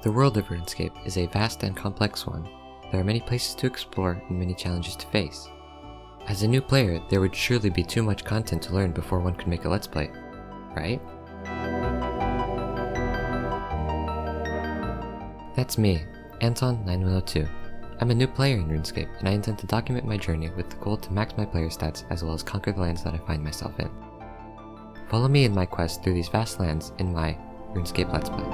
The world of RuneScape is a vast and complex one. There are many places to explore and many challenges to face. As a new player, there would surely be too much content to learn before one could make a Let's Play, right? That's me, Anton9102. I'm a new player in RuneScape, and I intend to document my journey with the goal to max my player stats as well as conquer the lands that I find myself in. Follow me in my quest through these vast lands in my RuneScape Let's Play.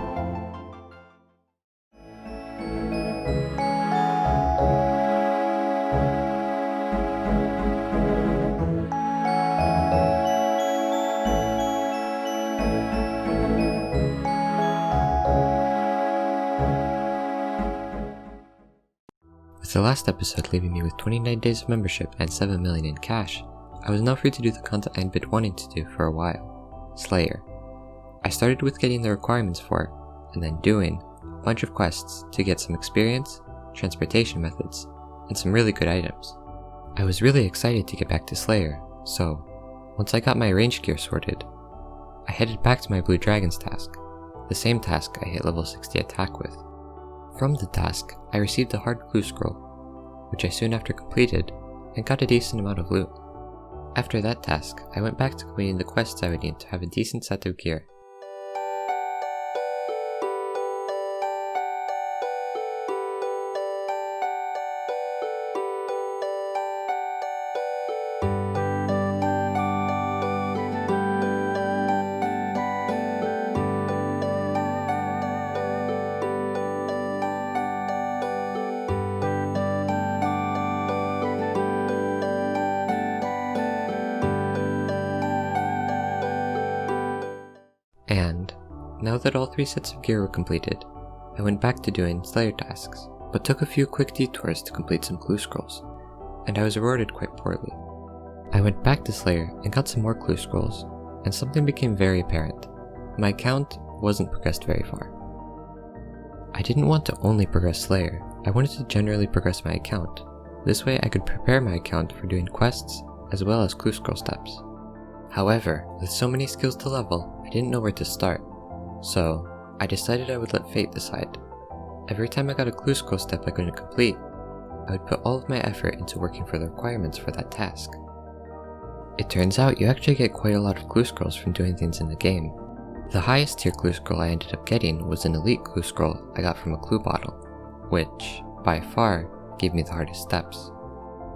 With the last episode leaving me with 29 days of membership and 7 million in cash, I was now free to do the content I'd been wanting to do for a while, Slayer. I started with getting the requirements for it, and then doing a bunch of quests to get some experience, transportation methods, and some really good items. I was really excited to get back to Slayer, so once I got my range gear sorted, I headed back to my Blue Dragons task, the same task I hit level 60 attack with. From the task, I received a hard clue scroll, which I soon after completed, and got a decent amount of loot. After that task, I went back to completing the quests I would need to have a decent set of gear. And, now that all 3 sets of gear were completed, I went back to doing Slayer tasks, but took a few quick detours to complete some clue scrolls, and I was rewarded quite poorly. I went back to Slayer and got some more clue scrolls, and something became very apparent. My account wasn't progressed very far. I didn't want to only progress Slayer, I wanted to generally progress my account. This way I could prepare my account for doing quests as well as clue scroll steps. However, with so many skills to level, I didn't know where to start, so I decided I would let fate decide. Every time I got a clue scroll step I couldn't complete, I would put all of my effort into working for the requirements for that task. It turns out you actually get quite a lot of clue scrolls from doing things in the game. The highest tier clue scroll I ended up getting was an elite clue scroll I got from a clue bottle, which, by far, gave me the hardest steps.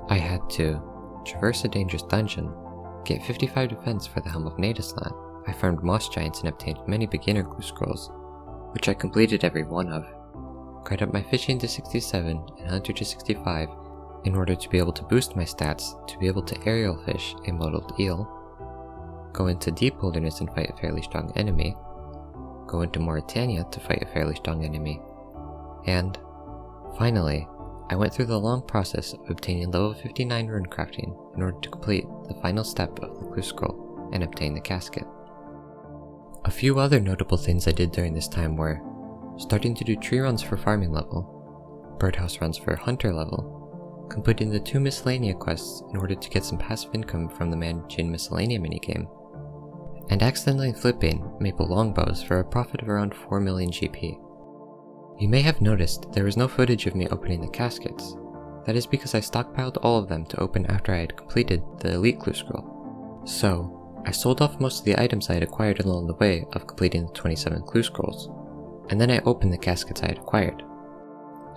I had to traverse a dangerous dungeon, get 55 defense for the Helm of Nadaslan. I farmed moss giants and obtained many beginner clue scrolls, which I completed every one of. Grind up my fishing to 67 and hunter to 65 in order to be able to boost my stats to be able to aerial fish a mottled eel, go into deep wilderness and fight a fairly strong enemy, go into Mauritania to fight a fairly strong enemy, and finally, I went through the long process of obtaining level 59 rune crafting in order to complete the final step of the clue scroll and obtain the casket. A few other notable things I did during this time were starting to do tree runs for farming level, birdhouse runs for hunter level, completing the 2 miscellanea quests in order to get some passive income from the managing miscellanea minigame, and accidentally flipping maple longbows for a profit of around 4 million GP. You may have noticed there was no footage of me opening the caskets. That is because I stockpiled all of them to open after I had completed the elite clue scroll. So, I sold off most of the items I had acquired along the way of completing the 27 clue scrolls, and then I opened the caskets I had acquired.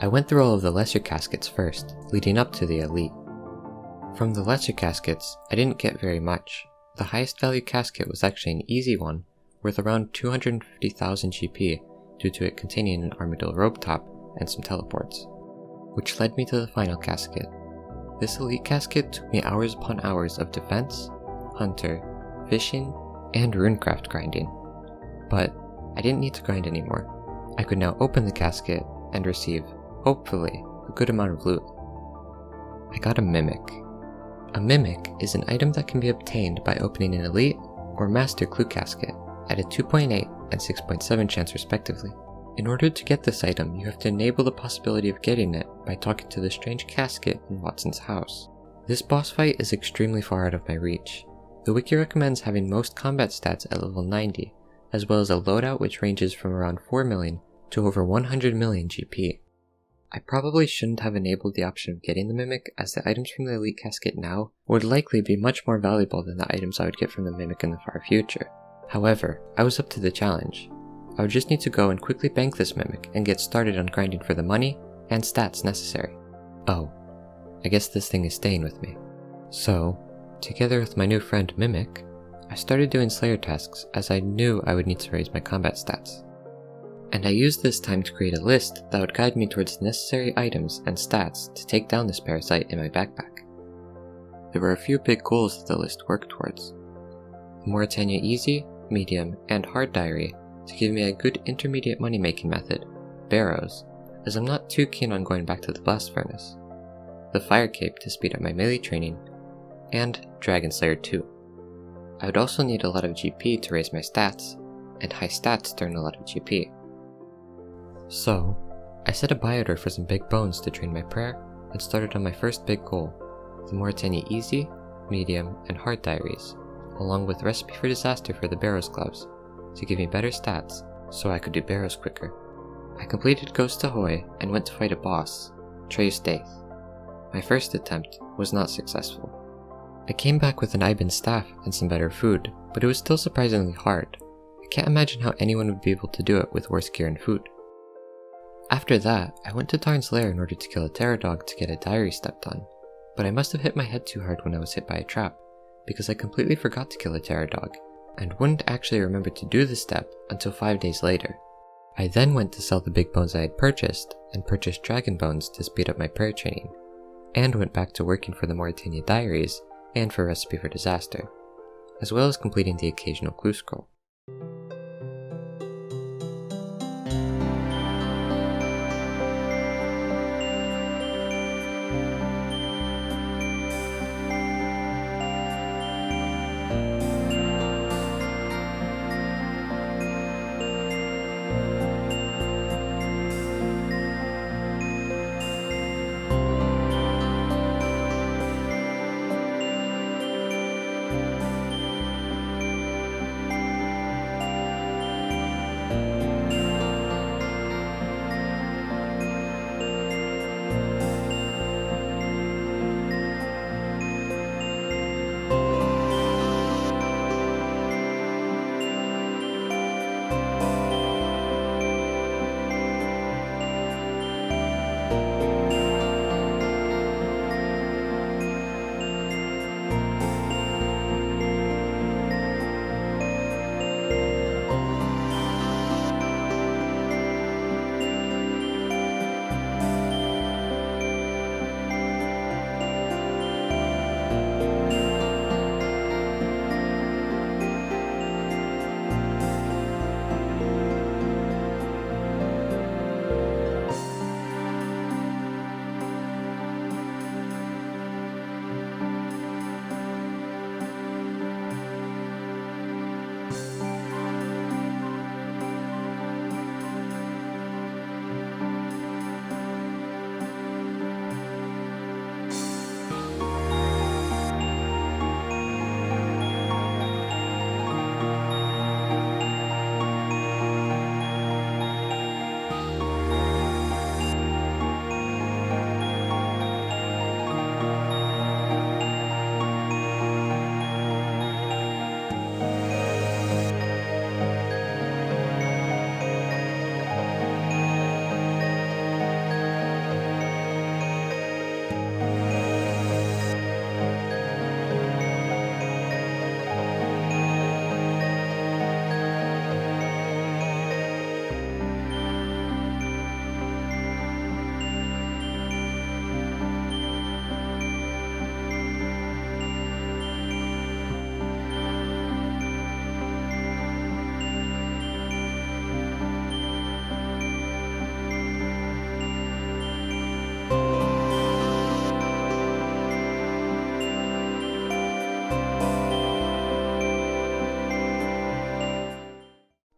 I went through all of the lesser caskets first, leading up to the elite. From the lesser caskets, I didn't get very much. The highest value casket was actually an easy one, worth around 250,000 GP due to it containing an armadillo robe top and some teleports, which led me to the final casket. This elite casket took me hours upon hours of defense, hunter, fishing, and runecraft grinding. But I didn't need to grind anymore. I could now open the casket and receive, hopefully, a good amount of loot. I got a Mimic. A Mimic is an item that can be obtained by opening an elite or master clue casket at a 2.8 and 6.7 chance respectively. In order to get this item, you have to enable the possibility of getting it by talking to the strange casket in Watson's house. This boss fight is extremely far out of my reach. The wiki recommends having most combat stats at level 90, as well as a loadout which ranges from around 4 million to over 100 million GP. I probably shouldn't have enabled the option of getting the Mimic, as the items from the Elite Casket now would likely be much more valuable than the items I would get from the Mimic in the far future. However, I was up to the challenge. I would just need to go and quickly bank this Mimic and get started on grinding for the money and stats necessary. Oh, I guess this thing is staying with me. So, together with my new friend Mimic, I started doing Slayer tasks as I knew I would need to raise my combat stats. And I used this time to create a list that would guide me towards the necessary items and stats to take down this parasite in my backpack. There were a few big goals that the list worked towards. The Morytania Easy, Medium, and Hard Diary to give me a good intermediate money making method, Barrows, as I'm not too keen on going back to the Blast Furnace. The Fire Cape to speed up my melee training, and Dragon Slayer 2. I would also need a lot of GP to raise my stats, and high stats to earn a lot of GP. So, I set a buy order for some big bones to train my prayer and started on my first big goal, the Morytania Easy, Medium, and Hard Diaries, along with Recipe for Disaster for the Barrows gloves, to give me better stats so I could do Barrows quicker. I completed Ghost Ahoy and went to fight a boss, Trey's Daith. My first attempt was not successful. I came back with an Iban staff and some better food, but it was still surprisingly hard. I can't imagine how anyone would be able to do it with worse gear and food. After that, I went to Tarn's Lair in order to kill a Pterodog to get a diary step done, but I must have hit my head too hard when I was hit by a trap, because I completely forgot to kill a Pterodog, and wouldn't actually remember to do the step until 5 days later. I then went to sell the big bones I had purchased, and purchased Dragon Bones to speed up my prayer training, and went back to working for the Morytania Diaries and for Recipe for Disaster, as well as completing the occasional clue scroll.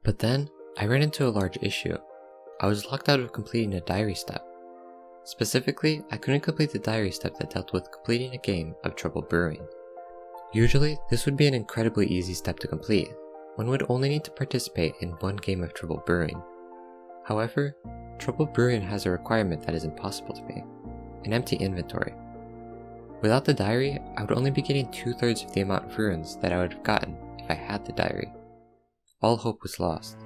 But then, I ran into a large issue. I was locked out of completing a diary step. Specifically, I couldn't complete the diary step that dealt with completing a game of Trouble Brewing. Usually, this would be an incredibly easy step to complete. One would only need to participate in one game of Trouble Brewing. However, Troubled Brewing has a requirement that is impossible to me: an empty inventory. Without the diary, I would only be getting 2/3 of the amount of runes that I would have gotten if I had the diary. All hope was lost.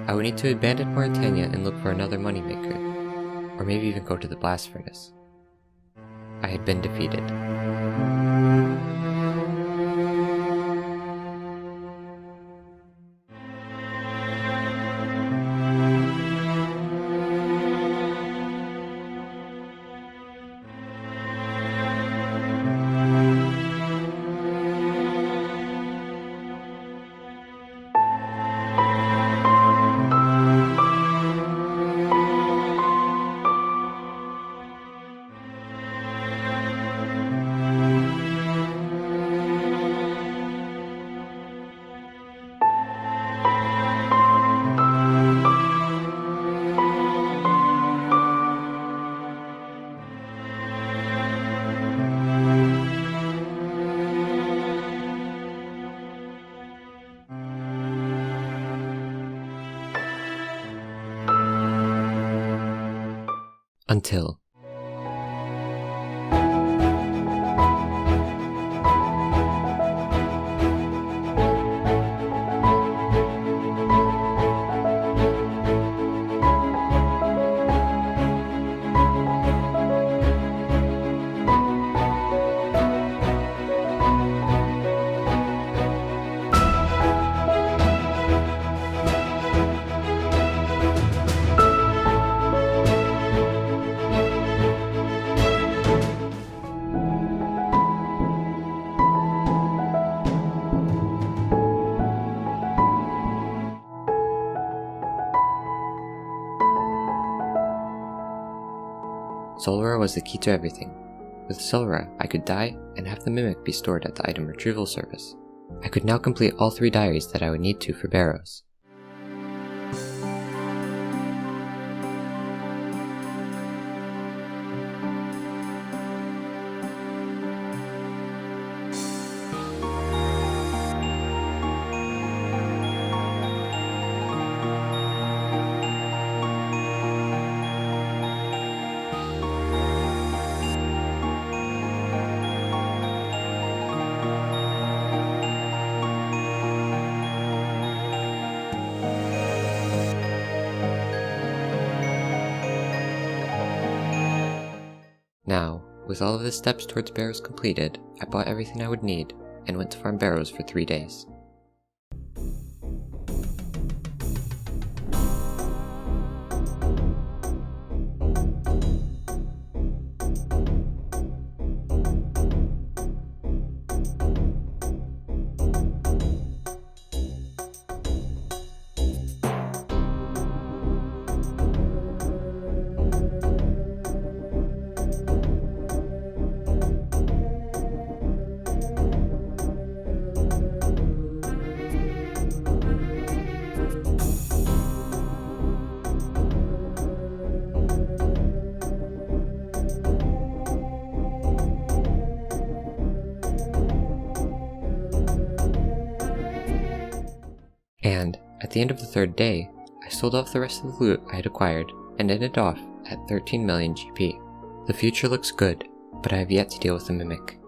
I would need to abandon Mauritania and look for another moneymaker, or maybe even go to the blast furnace. I had been defeated. Until Solra was the key to everything. With Solra, I could die and have the Mimic be stored at the item retrieval service. I could now complete all 3 diaries that I would need to for Barrows. Now, with all of the steps towards Barrows completed, I bought everything I would need and went to farm Barrows for 3 days. And, at the end of the 3rd day, I sold off the rest of the loot I had acquired and ended off at 13 million GP. The future looks good, but I have yet to deal with the Mimic.